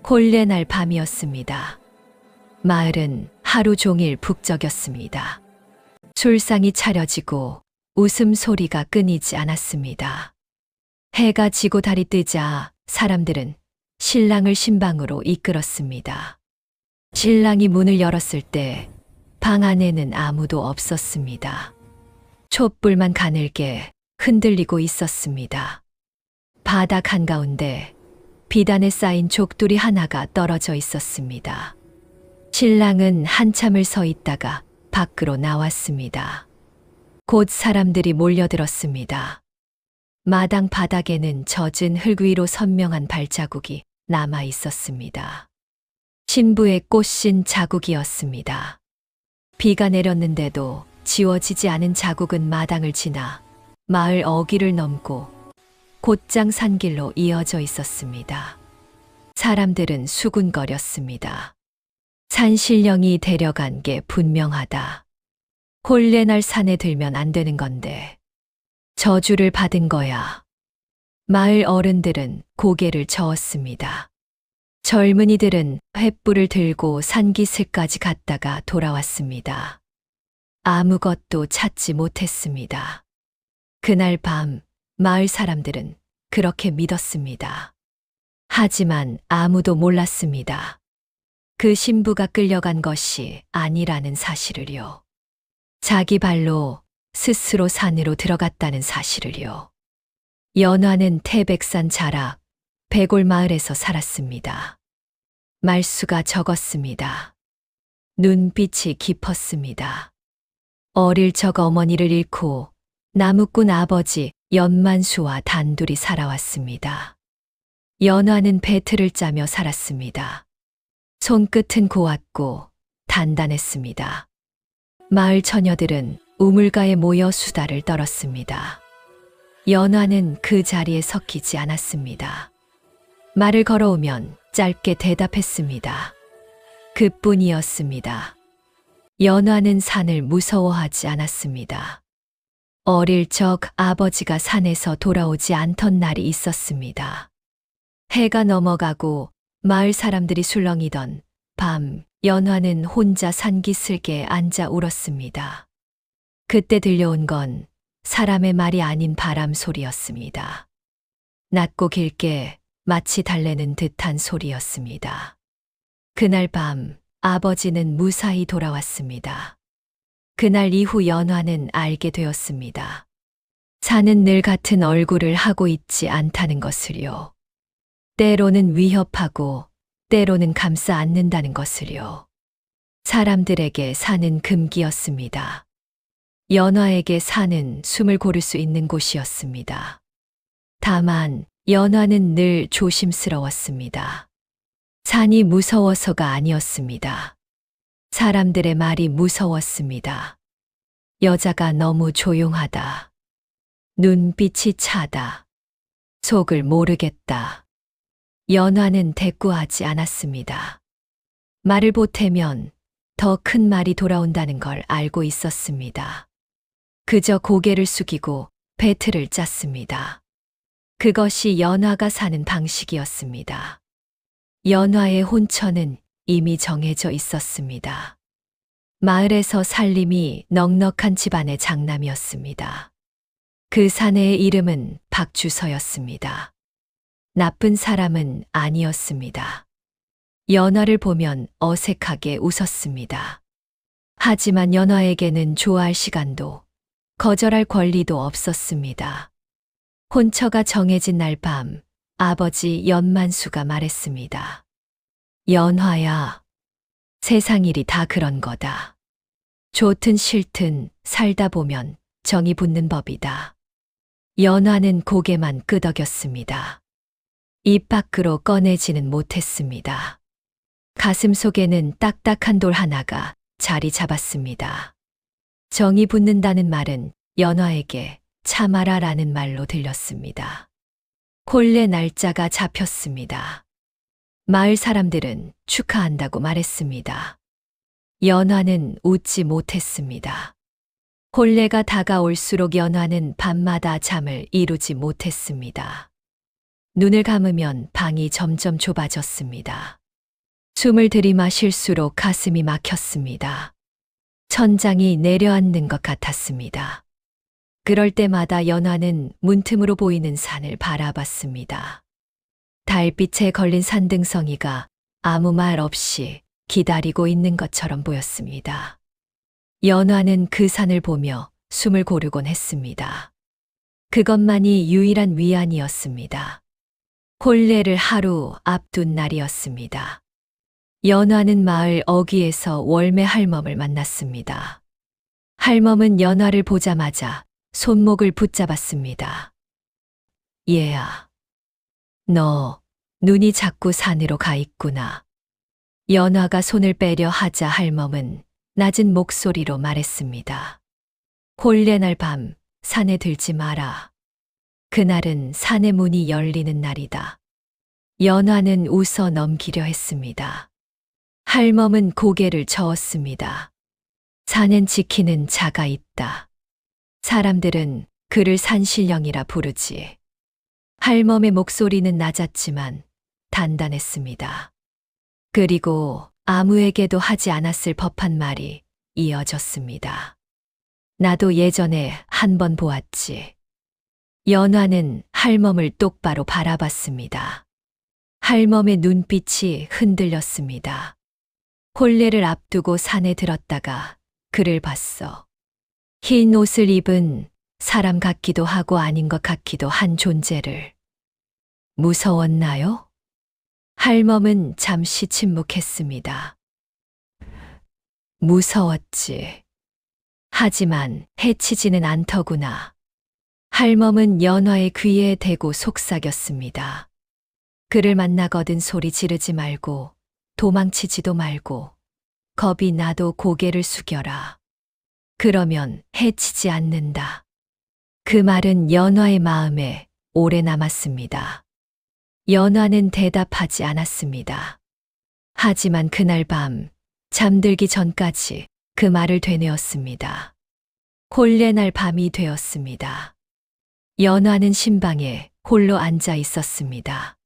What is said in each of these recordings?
본래 날 밤이었습니다. 마을은 하루 종일 북적였습니다. 술상이 차려지고 웃음소리가 끊이지 않았습니다. 해가 지고 달이 뜨자 사람들은 신랑을 신방으로 이끌었습니다. 신랑이 문을 열었을 때 방 안에는 아무도 없었습니다. 촛불만 가늘게 흔들리고 있었습니다. 바닥 한가운데 비단에 쌓인 족두리 하나가 떨어져 있었습니다. 신랑은 한참을 서 있다가 밖으로 나왔습니다. 곧 사람들이 몰려들었습니다. 마당 바닥에는 젖은 흙 위로 선명한 발자국이 남아 있었습니다. 신부의 꽃신 자국이었습니다. 비가 내렸는데도 지워지지 않은 자국은 마당을 지나 마을 어귀를 넘고 곧장 산길로 이어져 있었습니다. 사람들은 수군거렸습니다. 산신령이 데려간 게 분명하다. 본래 날 산에 들면 안 되는 건데 저주를 받은 거야. 마을 어른들은 고개를 저었습니다. 젊은이들은 횃불을 들고 산기슭까지 갔다가 돌아왔습니다. 아무것도 찾지 못했습니다. 그날 밤 마을 사람들은 그렇게 믿었습니다. 하지만 아무도 몰랐습니다. 그 신부가 끌려간 것이 아니라는 사실을요. 자기 발로 스스로 산으로 들어갔다는 사실을요. 연화는 태백산 자락 백골마을에서 살았습니다. 말수가 적었습니다. 눈빛이 깊었습니다. 어릴 적 어머니를 잃고 나무꾼 아버지 연만수와 단둘이 살아왔습니다. 연화는 배틀을 짜며 살았습니다. 손끝은 고왔고 단단했습니다. 마을 처녀들은 우물가에 모여 수다를 떨었습니다. 연화는 그 자리에 섞이지 않았습니다. 말을 걸어오면 짧게 대답했습니다. 그뿐이었습니다. 연화는 산을 무서워하지 않았습니다. 어릴 적 아버지가 산에서 돌아오지 않던 날이 있었습니다. 해가 넘어가고 마을 사람들이 술렁이던 밤, 연화는 혼자 산기슭에 앉아 울었습니다. 그때 들려온 건 사람의 말이 아닌 바람 소리였습니다. 낮고 길게 마치 달래는 듯한 소리였습니다. 그날 밤 아버지는 무사히 돌아왔습니다. 그날 이후 연화는 알게 되었습니다. 산은 늘 같은 얼굴을 하고 있지 않다는 것을요. 때로는 위협하고 때로는 감싸 안는다는 것을요. 사람들에게 산은 금기였습니다. 연화에게 산은 숨을 고를 수 있는 곳이었습니다. 다만 연화는 늘 조심스러웠습니다. 산이 무서워서가 아니었습니다. 사람들의 말이 무서웠습니다. 여자가 너무 조용하다. 눈빛이 차다. 속을 모르겠다. 연화는 대꾸하지 않았습니다. 말을 보태면 더 큰 말이 돌아온다는 걸 알고 있었습니다. 그저 고개를 숙이고 배틀을 짰습니다. 그것이 연화가 사는 방식이었습니다. 연화의 혼처는 이미 정해져 있었습니다. 마을에서 살림이 넉넉한 집안의 장남이었습니다. 그 사내의 이름은 박주서였습니다. 나쁜 사람은 아니었습니다. 연화를 보면 어색하게 웃었습니다. 하지만 연화에게는 좋아할 시간도 거절할 권리도 없었습니다. 혼처가 정해진 날 밤 아버지 연만수가 말했습니다. 연화야, 세상 일이 다 그런 거다. 좋든 싫든 살다 보면 정이 붙는 법이다. 연화는 고개만 끄덕였습니다. 입 밖으로 꺼내지는 못했습니다. 가슴 속에는 딱딱한 돌 하나가 자리 잡았습니다. 정이 붙는다는 말은 연화에게 참아라라는 말로 들렸습니다. 본래 날짜가 잡혔습니다. 마을 사람들은 축하한다고 말했습니다. 연화는 웃지 못했습니다. 본래가 다가올수록 연화는 밤마다 잠을 이루지 못했습니다. 눈을 감으면 방이 점점 좁아졌습니다. 숨을 들이마실수록 가슴이 막혔습니다. 천장이 내려앉는 것 같았습니다. 그럴 때마다 연화는 문틈으로 보이는 산을 바라봤습니다. 달빛에 걸린 산등성이가 아무 말 없이 기다리고 있는 것처럼 보였습니다. 연화는 그 산을 보며 숨을 고르곤 했습니다. 그것만이 유일한 위안이었습니다. 혼례를 하루 앞둔 날이었습니다. 연화는 마을 어귀에서 월매 할멈을 만났습니다. 할멈은 연화를 보자마자 손목을 붙잡았습니다. 얘야, 너 눈이 자꾸 산으로 가 있구나. 연화가 손을 빼려 하자 할멈은 낮은 목소리로 말했습니다. 혼례날 밤 산에 들지 마라. 그날은 산의 문이 열리는 날이다. 연화는 웃어 넘기려 했습니다. 할멈은 고개를 저었습니다. 산엔 지키는 자가 있다. 사람들은 그를 산신령이라 부르지. 할멈의 목소리는 낮았지만 단단했습니다. 그리고 아무에게도 하지 않았을 법한 말이 이어졌습니다. 나도 예전에 한 번 보았지. 연화는 할멈을 똑바로 바라봤습니다. 할멈의 눈빛이 흔들렸습니다. 혼례를 앞두고 산에 들었다가 그를 봤어. 흰 옷을 입은 사람 같기도 하고 아닌 것 같기도 한 존재를. 무서웠나요? 할멈은 잠시 침묵했습니다. 무서웠지. 하지만 해치지는 않더구나. 할멈은 연화의 귀에 대고 속삭였습니다. 그를 만나거든 소리 지르지 말고 도망치지도 말고 겁이 나도 고개를 숙여라. 그러면 해치지 않는다. 그 말은 연화의 마음에 오래 남았습니다. 연화는 대답하지 않았습니다. 하지만 그날 밤 잠들기 전까지 그 말을 되뇌었습니다. 혼례날 밤이 되었습니다. 연화는 신방에 홀로 앉아 있었습니다.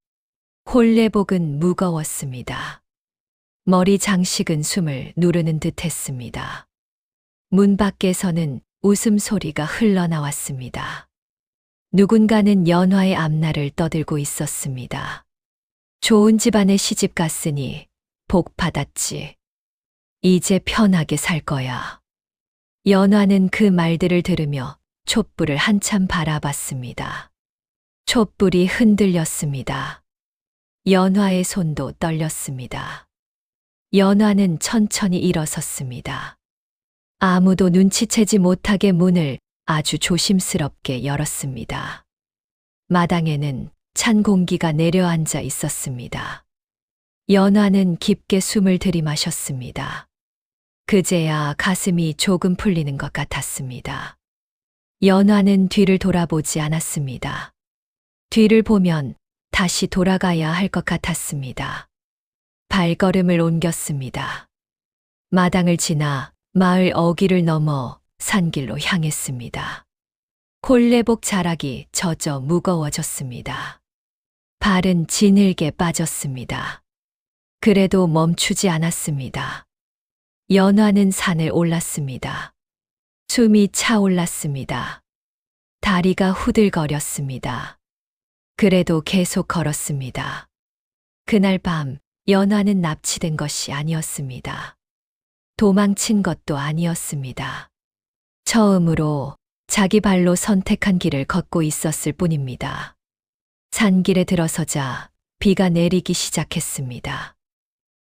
혼례복은 무거웠습니다. 머리 장식은 숨을 누르는 듯 했습니다. 문 밖에서는 웃음소리가 흘러나왔습니다. 누군가는 연화의 앞날을 떠들고 있었습니다. 좋은 집안에 시집 갔으니 복 받았지. 이제 편하게 살 거야. 연화는 그 말들을 들으며 촛불을 한참 바라봤습니다. 촛불이 흔들렸습니다. 연화의 손도 떨렸습니다. 연화는 천천히 일어섰습니다. 아무도 눈치채지 못하게 문을 아주 조심스럽게 열었습니다. 마당에는 찬 공기가 내려앉아 있었습니다. 연화는 깊게 숨을 들이마셨습니다. 그제야 가슴이 조금 풀리는 것 같았습니다. 연화는 뒤를 돌아보지 않았습니다. 뒤를 보면 다시 돌아가야 할 것 같았습니다. 발걸음을 옮겼습니다. 마당을 지나 마을 어귀를 넘어 산길로 향했습니다. 혼례복 자락이 젖어 무거워졌습니다. 발은 지늘게 빠졌습니다. 그래도 멈추지 않았습니다. 연화는 산을 올랐습니다. 숨이 차올랐습니다. 다리가 후들거렸습니다. 그래도 계속 걸었습니다. 그날 밤 연화는 납치된 것이 아니었습니다. 도망친 것도 아니었습니다. 처음으로 자기 발로 선택한 길을 걷고 있었을 뿐입니다. 산길에 들어서자 비가 내리기 시작했습니다.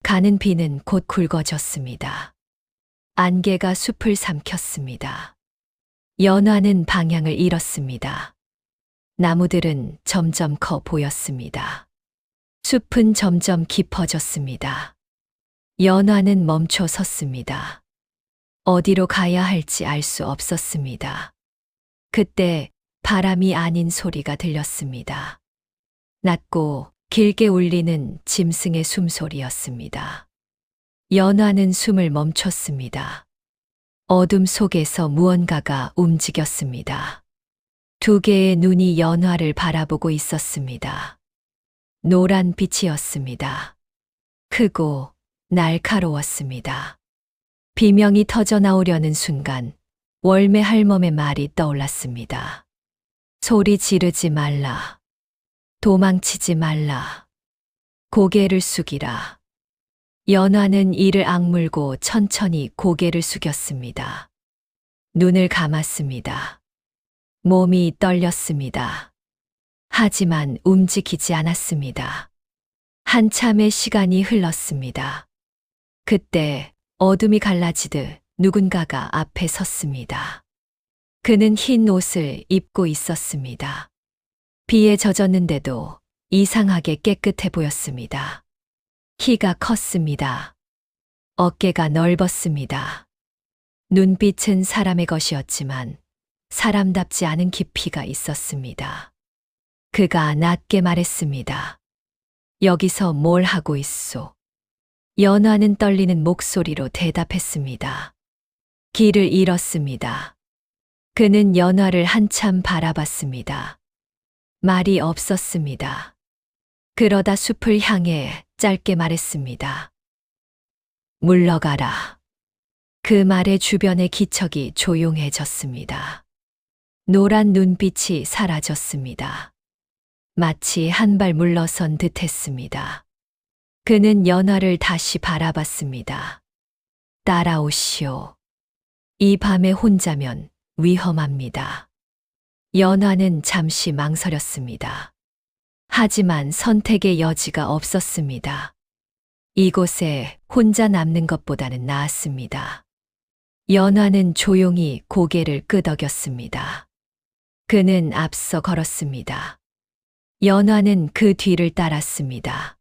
가는 비는 곧 굵어졌습니다. 안개가 숲을 삼켰습니다. 연화는 방향을 잃었습니다. 나무들은 점점 커 보였습니다. 숲은 점점 깊어졌습니다. 연화는 멈춰 섰습니다. 어디로 가야 할지 알 수 없었습니다. 그때 바람이 아닌 소리가 들렸습니다. 낮고 길게 울리는 짐승의 숨소리였습니다. 연화는 숨을 멈췄습니다. 어둠 속에서 무언가가 움직였습니다. 두 개의 눈이 연화를 바라보고 있었습니다. 노란 빛이었습니다. 크고 날카로웠습니다. 비명이 터져 나오려는 순간 월매 할멈의 말이 떠올랐습니다. 소리 지르지 말라. 도망치지 말라. 고개를 숙이라. 연화는 이를 악물고 천천히 고개를 숙였습니다. 눈을 감았습니다. 몸이 떨렸습니다. 하지만 움직이지 않았습니다. 한참의 시간이 흘렀습니다. 그때 어둠이 갈라지듯 누군가가 앞에 섰습니다. 그는 흰 옷을 입고 있었습니다. 비에 젖었는데도 이상하게 깨끗해 보였습니다. 키가 컸습니다. 어깨가 넓었습니다. 눈빛은 사람의 것이었지만 사람답지 않은 깊이가 있었습니다. 그가 낮게 말했습니다. 여기서 뭘 하고 있소? 연화는 떨리는 목소리로 대답했습니다. 길을 잃었습니다. 그는 연화를 한참 바라봤습니다. 말이 없었습니다. 그러다 숲을 향해 짧게 말했습니다. 물러가라. 그 말에 주변의 기척이 조용해졌습니다. 노란 눈빛이 사라졌습니다. 마치 한 발 물러선 듯 했습니다. 그는 연화를 다시 바라봤습니다. 따라오시오. 이 밤에 혼자면 위험합니다. 연화는 잠시 망설였습니다. 하지만 선택의 여지가 없었습니다. 이곳에 혼자 남는 것보다는 나았습니다. 연화는 조용히 고개를 끄덕였습니다. 그는 앞서 걸었습니다. 연화는 그 뒤를 따랐습니다.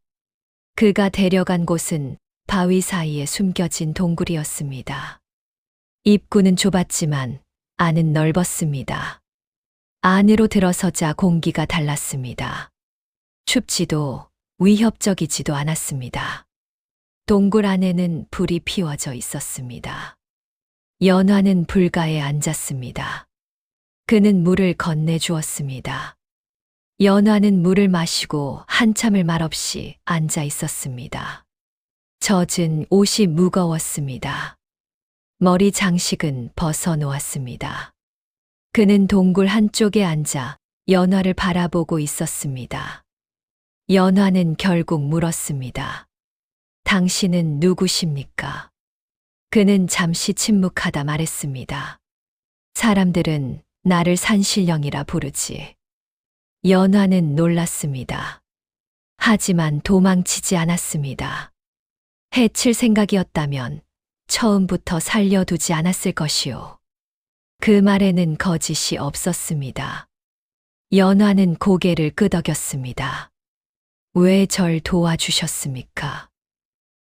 그가 데려간 곳은 바위 사이에 숨겨진 동굴이었습니다. 입구는 좁았지만 안은 넓었습니다. 안으로 들어서자 공기가 달랐습니다. 춥지도 위협적이지도 않았습니다. 동굴 안에는 불이 피워져 있었습니다. 연화는 불가에 앉았습니다. 그는 물을 건네주었습니다. 연화는 물을 마시고 한참을 말없이 앉아 있었습니다. 젖은 옷이 무거웠습니다. 머리 장식은 벗어놓았습니다. 그는 동굴 한쪽에 앉아 연화를 바라보고 있었습니다. 연화는 결국 물었습니다. 당신은 누구십니까? 그는 잠시 침묵하다 말했습니다. 사람들은 나를 산신령이라 부르지. 연화는 놀랐습니다. 하지만 도망치지 않았습니다. 해칠 생각이었다면 처음부터 살려두지 않았을 것이오. 그 말에는 거짓이 없었습니다. 연화는 고개를 끄덕였습니다. 왜 절 도와주셨습니까?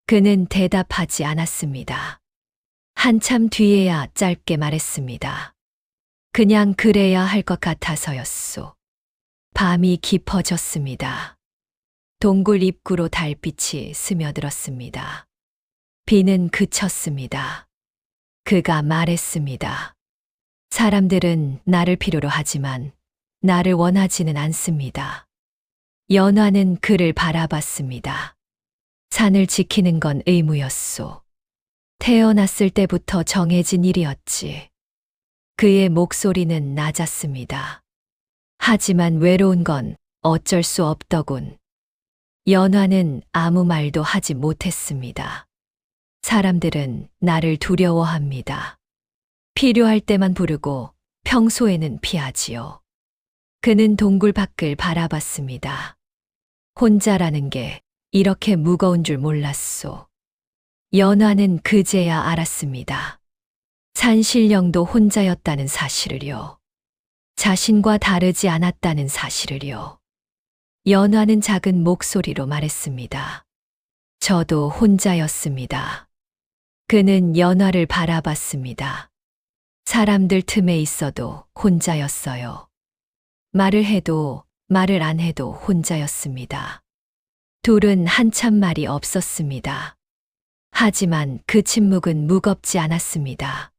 그는 대답하지 않았습니다. 한참 뒤에야 짧게 말했습니다. 그냥 그래야 할 것 같아서였소. 밤이 깊어졌습니다. 동굴 입구로 달빛이 스며들었습니다. 비는 그쳤습니다. 그가 말했습니다. 사람들은 나를 필요로 하지만 나를 원하지는 않습니다. 연화는 그를 바라봤습니다. 산을 지키는 건 의무였소. 태어났을 때부터 정해진 일이었지. 그의 목소리는 낮았습니다. 하지만 외로운 건 어쩔 수 없더군. 연화는 아무 말도 하지 못했습니다. 사람들은 나를 두려워합니다. 필요할 때만 부르고 평소에는 피하지요. 그는 동굴 밖을 바라봤습니다. 혼자라는 게 이렇게 무거운 줄 몰랐소. 연화는 그제야 알았습니다. 산신령도 혼자였다는 사실을요. 자신과 다르지 않았다는 사실을요. 연화는 작은 목소리로 말했습니다. 저도 혼자였습니다. 그는 연화를 바라봤습니다. 사람들 틈에 있어도 혼자였어요. 말을 해도 말을 안 해도 혼자였습니다. 둘은 한참 말이 없었습니다. 하지만 그 침묵은 무겁지 않았습니다.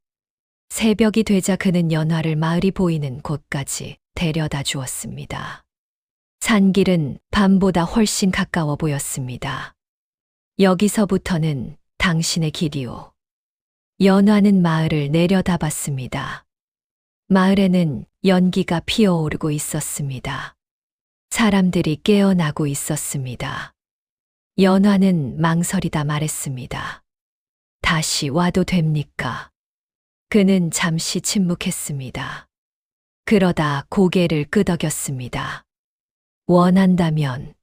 새벽이 되자 그는 연화를 마을이 보이는 곳까지 데려다 주었습니다. 산길은 밤보다 훨씬 가까워 보였습니다. 여기서부터는 당신의 길이오. 연화는 마을을 내려다봤습니다. 마을에는 연기가 피어오르고 있었습니다. 사람들이 깨어나고 있었습니다. 연화는 망설이다 말했습니다. 다시 와도 됩니까? 그는 잠시 침묵했습니다. 그러다 고개를 끄덕였습니다. 원한다면.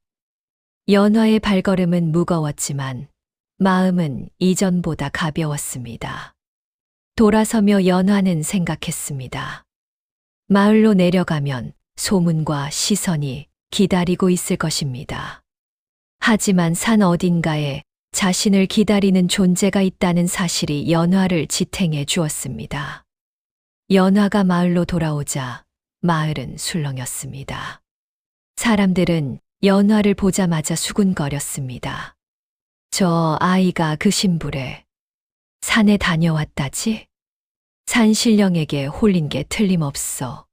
연화의 발걸음은 무거웠지만 마음은 이전보다 가벼웠습니다. 돌아서며 연화는 생각했습니다. 마을로 내려가면 소문과 시선이 기다리고 있을 것입니다. 하지만 산 어딘가에 자신을 기다리는 존재가 있다는 사실이 연화를 지탱해 주었습니다. 연화가 마을로 돌아오자 마을은 술렁였습니다. 사람들은 연화를 보자마자 수군거렸습니다. 저 아이가 그 신불에 산에 다녀왔다지? 산신령에게 홀린 게 틀림없어.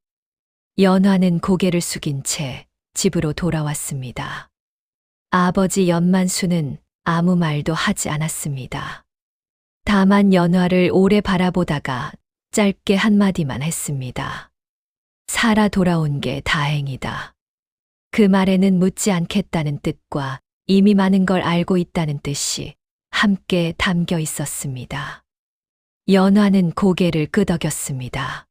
연화는 고개를 숙인 채 집으로 돌아왔습니다. 아버지 연만수는 아무 말도 하지 않았습니다. 다만 연화를 오래 바라보다가 짧게 한마디만 했습니다. 살아 돌아온 게 다행이다. 그 말에는 묻지 않겠다는 뜻과 이미 많은 걸 알고 있다는 뜻이 함께 담겨 있었습니다. 연화는 고개를 끄덕였습니다.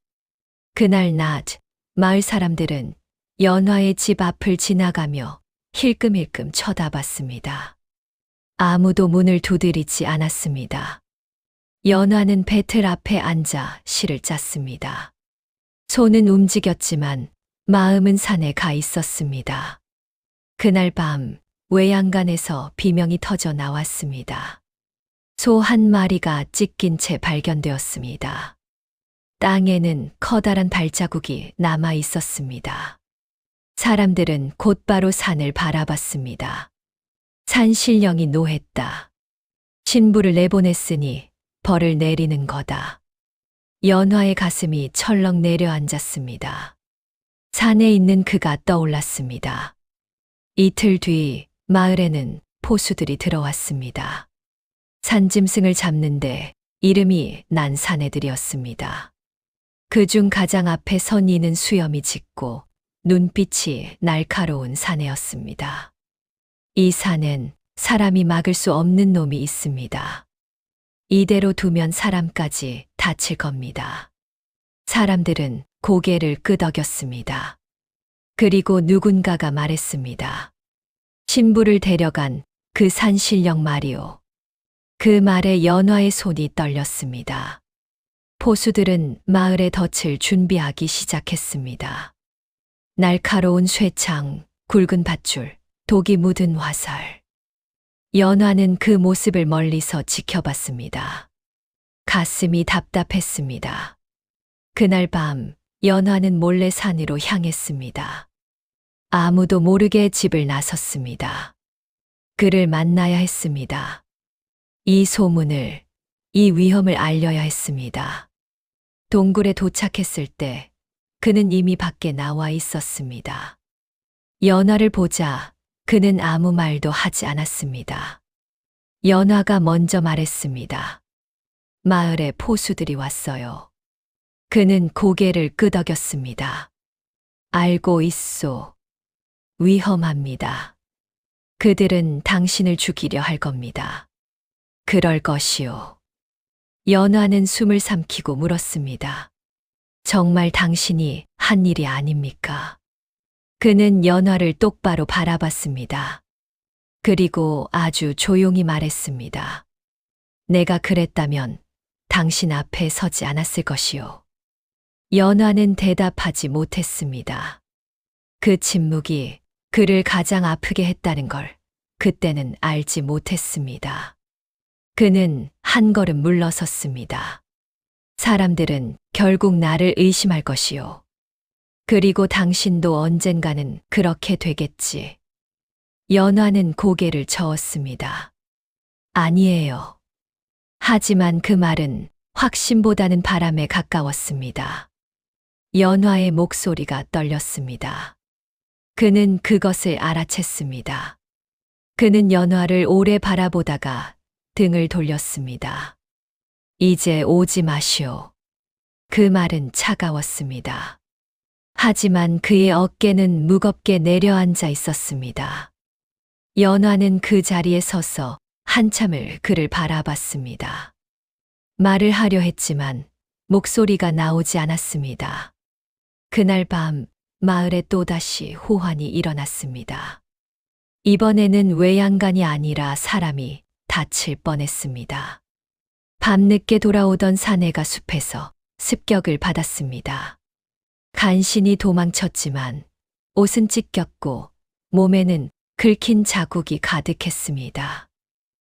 그날 낮, 마을 사람들은 연화의 집 앞을 지나가며 힐끔힐끔 쳐다봤습니다. 아무도 문을 두드리지 않았습니다. 연화는 배틀 앞에 앉아 시를 짰습니다. 손은 움직였지만 마음은 산에 가 있었습니다. 그날 밤 외양간에서 비명이 터져 나왔습니다. 소 한 마리가 찢긴 채 발견되었습니다. 땅에는 커다란 발자국이 남아 있었습니다. 사람들은 곧바로 산을 바라봤습니다. 산신령이 노했다. 신부를 내보냈으니 벌을 내리는 거다. 연화의 가슴이 철렁 내려앉았습니다. 산에 있는 그가 떠올랐습니다. 이틀 뒤 마을에는 포수들이 들어왔습니다. 산짐승을 잡는데 이름이 난 사내들이었습니다. 그중 가장 앞에 선 이는 수염이 짙고 눈빛이 날카로운 사내였습니다. 이 산엔 사람이 막을 수 없는 놈이 있습니다. 이대로 두면 사람까지 다칠 겁니다. 사람들은 고개를 끄덕였습니다. 그리고 누군가가 말했습니다. 신부를 데려간 그 산신령 말이오. 그 말에 연화의 손이 떨렸습니다. 포수들은 마을의 덫을 준비하기 시작했습니다. 날카로운 쇠창, 굵은 밧줄, 독이 묻은 화살. 연화는 그 모습을 멀리서 지켜봤습니다. 가슴이 답답했습니다. 그날 밤 연화는 몰래 산으로 향했습니다. 아무도 모르게 집을 나섰습니다. 그를 만나야 했습니다. 이 소문을, 이 위험을 알려야 했습니다. 동굴에 도착했을 때 그는 이미 밖에 나와 있었습니다. 연화를 보자 그는 아무 말도 하지 않았습니다. 연화가 먼저 말했습니다. 마을에 포수들이 왔어요. 그는 고개를 끄덕였습니다. 알고 있소. 위험합니다. 그들은 당신을 죽이려 할 겁니다. 그럴 것이오. 연화는 숨을 삼키고 물었습니다. 정말 당신이 한 일이 아닙니까? 그는 연화를 똑바로 바라봤습니다. 그리고 아주 조용히 말했습니다. 내가 그랬다면 당신 앞에 서지 않았을 것이오. 연화는 대답하지 못했습니다. 그 침묵이 그를 가장 아프게 했다는 걸 그때는 알지 못했습니다. 그는 한 걸음 물러섰습니다. 사람들은 결국 나를 의심할 것이오. 그리고 당신도 언젠가는 그렇게 되겠지. 연화는 고개를 저었습니다. 아니에요. 하지만 그 말은 확신보다는 바람에 가까웠습니다. 연화의 목소리가 떨렸습니다. 그는 그것을 알아챘습니다. 그는 연화를 오래 바라보다가 등을 돌렸습니다. 이제 오지 마시오. 그 말은 차가웠습니다. 하지만 그의 어깨는 무겁게 내려앉아 있었습니다. 연화는 그 자리에 서서 한참을 그를 바라봤습니다. 말을 하려 했지만 목소리가 나오지 않았습니다. 그날 밤 마을에 또다시 호환이 일어났습니다. 이번에는 외양간이 아니라 사람이 다칠 뻔했습니다. 밤늦게 돌아오던 사내가 숲에서 습격을 받았습니다. 간신히 도망쳤지만 옷은 찢겼고 몸에는 긁힌 자국이 가득했습니다.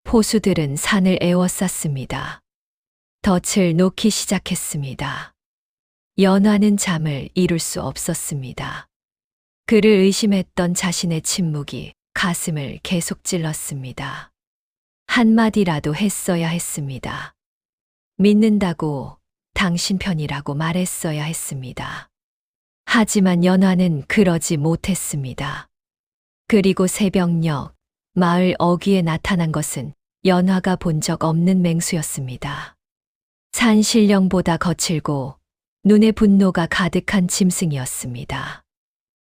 포수들은 산을 에워쌌습니다. 덫을 놓기 시작했습니다. 연화는 잠을 이룰 수 없었습니다. 그를 의심했던 자신의 침묵이 가슴을 계속 찔렀습니다. 한마디라도 했어야 했습니다. 믿는다고 당신 편이라고 말했어야 했습니다. 하지만 연화는 그러지 못했습니다. 그리고 새벽녘 마을 어귀에 나타난 것은 연화가 본 적 없는 맹수였습니다. 산신령보다 거칠고 눈에 분노가 가득한 짐승이었습니다.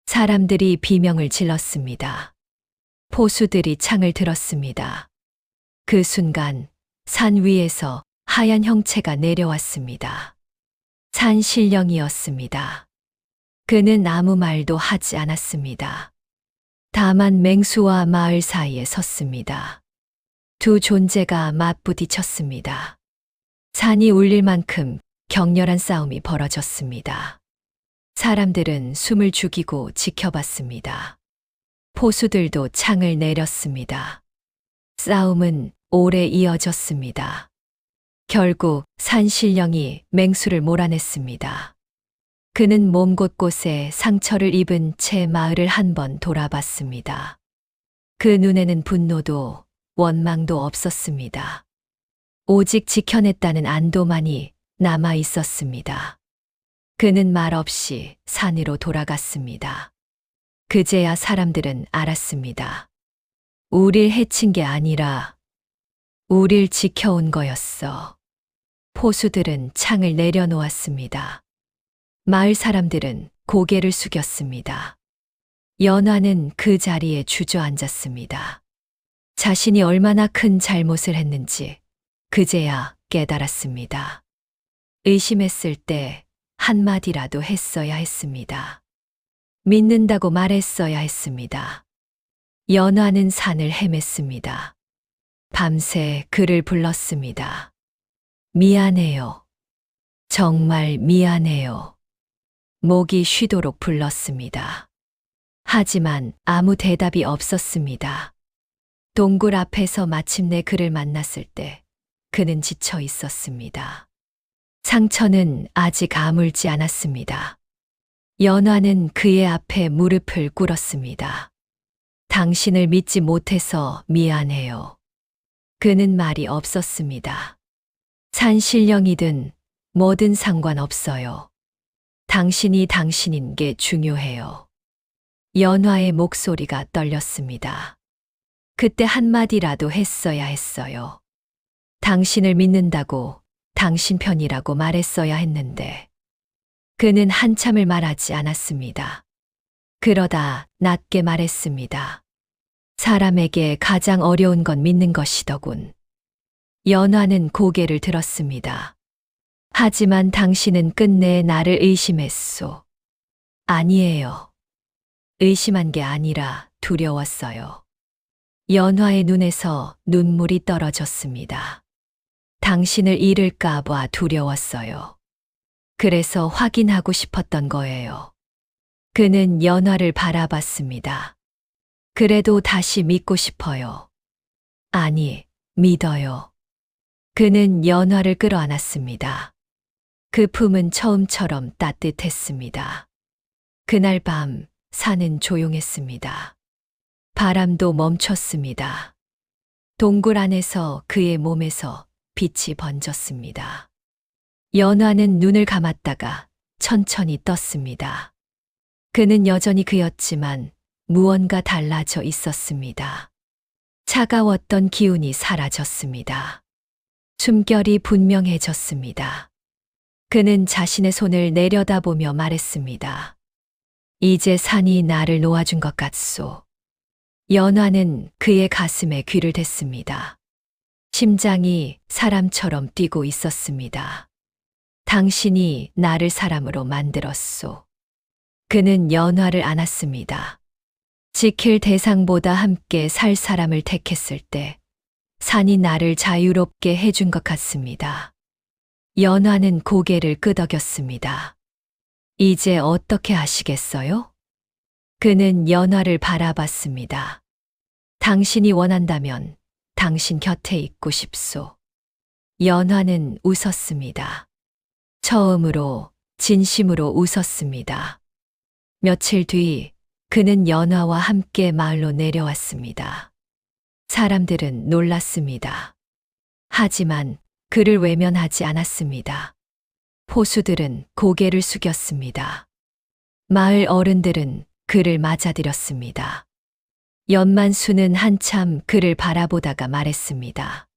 사람들이 비명을 질렀습니다. 포수들이 창을 들었습니다. 그 순간 산 위에서 하얀 형체가 내려왔습니다. 산신령이었습니다. 그는 아무 말도 하지 않았습니다. 다만 맹수와 마을 사이에 섰습니다. 두 존재가 맞부딪혔습니다. 산이 울릴 만큼 격렬한 싸움이 벌어졌습니다. 사람들은 숨을 죽이고 지켜봤습니다. 포수들도 창을 내렸습니다. 싸움은 오래 이어졌습니다. 결국 산신령이 맹수를 몰아냈습니다. 그는 몸 곳곳에 상처를 입은 채 마을을 한 번 돌아봤습니다. 그 눈에는 분노도 원망도 없었습니다. 오직 지켜냈다는 안도만이 남아 있었습니다. 그는 말없이 산으로 돌아갔습니다. 그제야 사람들은 알았습니다. 우릴 해친 게 아니라 우릴 지켜온 거였어. 포수들은 창을 내려놓았습니다. 마을 사람들은 고개를 숙였습니다. 연화는 그 자리에 주저앉았습니다. 자신이 얼마나 큰 잘못을 했는지 그제야 깨달았습니다. 의심했을 때 한마디라도 했어야 했습니다. 믿는다고 말했어야 했습니다. 연화는 산을 헤맸습니다. 밤새 그를 불렀습니다. 미안해요. 정말 미안해요. 목이 쉬도록 불렀습니다. 하지만 아무 대답이 없었습니다. 동굴 앞에서 마침내 그를 만났을 때 그는 지쳐 있었습니다. 상처는 아직 아물지 않았습니다. 연화는 그의 앞에 무릎을 꿇었습니다. 당신을 믿지 못해서 미안해요. 그는 말이 없었습니다. 산신령이든 뭐든 상관없어요. 당신이 당신인 게 중요해요. 연화의 목소리가 떨렸습니다. 그때 한마디라도 했어야 했어요. 당신을 믿는다고 당신 편이라고 말했어야 했는데 그는 한참을 말하지 않았습니다. 그러다 낮게 말했습니다. 사람에게 가장 어려운 건 믿는 것이더군. 연화는 고개를 들었습니다. 하지만 당신은 끝내 나를 의심했소. 아니에요. 의심한 게 아니라 두려웠어요. 연화의 눈에서 눈물이 떨어졌습니다. 당신을 잃을까 봐 두려웠어요. 그래서 확인하고 싶었던 거예요. 그는 연화를 바라봤습니다. 그래도 다시 믿고 싶어요. 아니, 믿어요. 그는 연화를 끌어안았습니다. 그 품은 처음처럼 따뜻했습니다. 그날 밤 산은 조용했습니다. 바람도 멈췄습니다. 동굴 안에서 그의 몸에서 빛이 번졌습니다. 연화는 눈을 감았다가 천천히 떴습니다. 그는 여전히 그였지만 무언가 달라져 있었습니다. 차가웠던 기운이 사라졌습니다. 숨결이 분명해졌습니다. 그는 자신의 손을 내려다보며 말했습니다. 이제 산이 나를 놓아준 것 같소. 연화는 그의 가슴에 귀를 댔습니다. 심장이 사람처럼 뛰고 있었습니다. 당신이 나를 사람으로 만들었소. 그는 연화를 안았습니다. 지킬 대상보다 함께 살 사람을 택했을 때 산이 나를 자유롭게 해준 것 같습니다. 연화는 고개를 끄덕였습니다. 이제 어떻게 하시겠어요? 그는 연화를 바라봤습니다. 당신이 원한다면 당신 곁에 있고 싶소. 연화는 웃었습니다. 처음으로 진심으로 웃었습니다. 며칠 뒤 그는 연화와 함께 마을로 내려왔습니다. 사람들은 놀랐습니다. 하지만 그를 외면하지 않았습니다. 포수들은 고개를 숙였습니다. 마을 어른들은 그를 맞아들였습니다. 연만수는 한참 그를 바라보다가 말했습니다.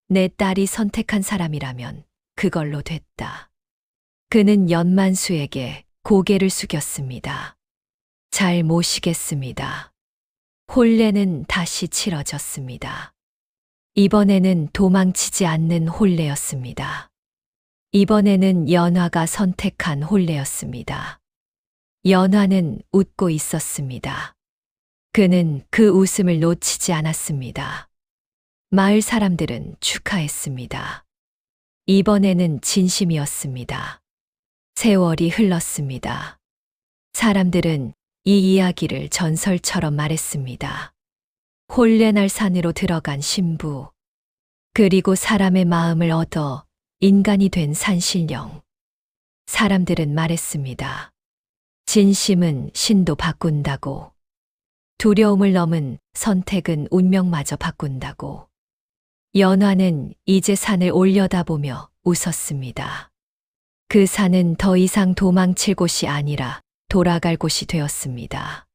내 딸이 선택한 사람이라면 그걸로 됐다. 그는 연만수에게 고개를 숙였습니다. 잘 모시겠습니다. 혼례는 다시 치러졌습니다. 이번에는 도망치지 않는 혼례였습니다. 이번에는 연화가 선택한 혼례였습니다. 연화는 웃고 있었습니다. 그는 그 웃음을 놓치지 않았습니다. 마을 사람들은 축하했습니다. 이번에는 진심이었습니다. 세월이 흘렀습니다. 사람들은 이 이야기를 전설처럼 말했습니다. 혼례날 산으로 들어간 신부, 그리고 사람의 마음을 얻어 인간이 된 산신령. 사람들은 말했습니다. 진심은 신도 바꾼다고. 두려움을 넘은 선택은 운명마저 바꾼다고. 연화는 이제 산을 올려다보며 웃었습니다. 그 산은 더 이상 도망칠 곳이 아니라 돌아갈 곳이 되었습니다.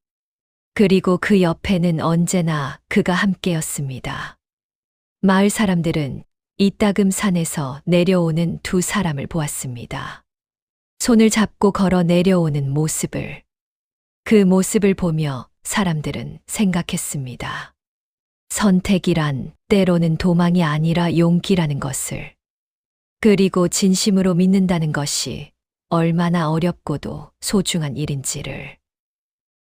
그리고 그 옆에는 언제나 그가 함께였습니다. 마을 사람들은 이따금 산에서 내려오는 두 사람을 보았습니다. 손을 잡고 걸어 내려오는 모습을. 그 모습을 보며 사람들은 생각했습니다. 선택이란 때로는 도망이 아니라 용기라는 것을. 그리고 진심으로 믿는다는 것이 얼마나 어렵고도 소중한 일인지를.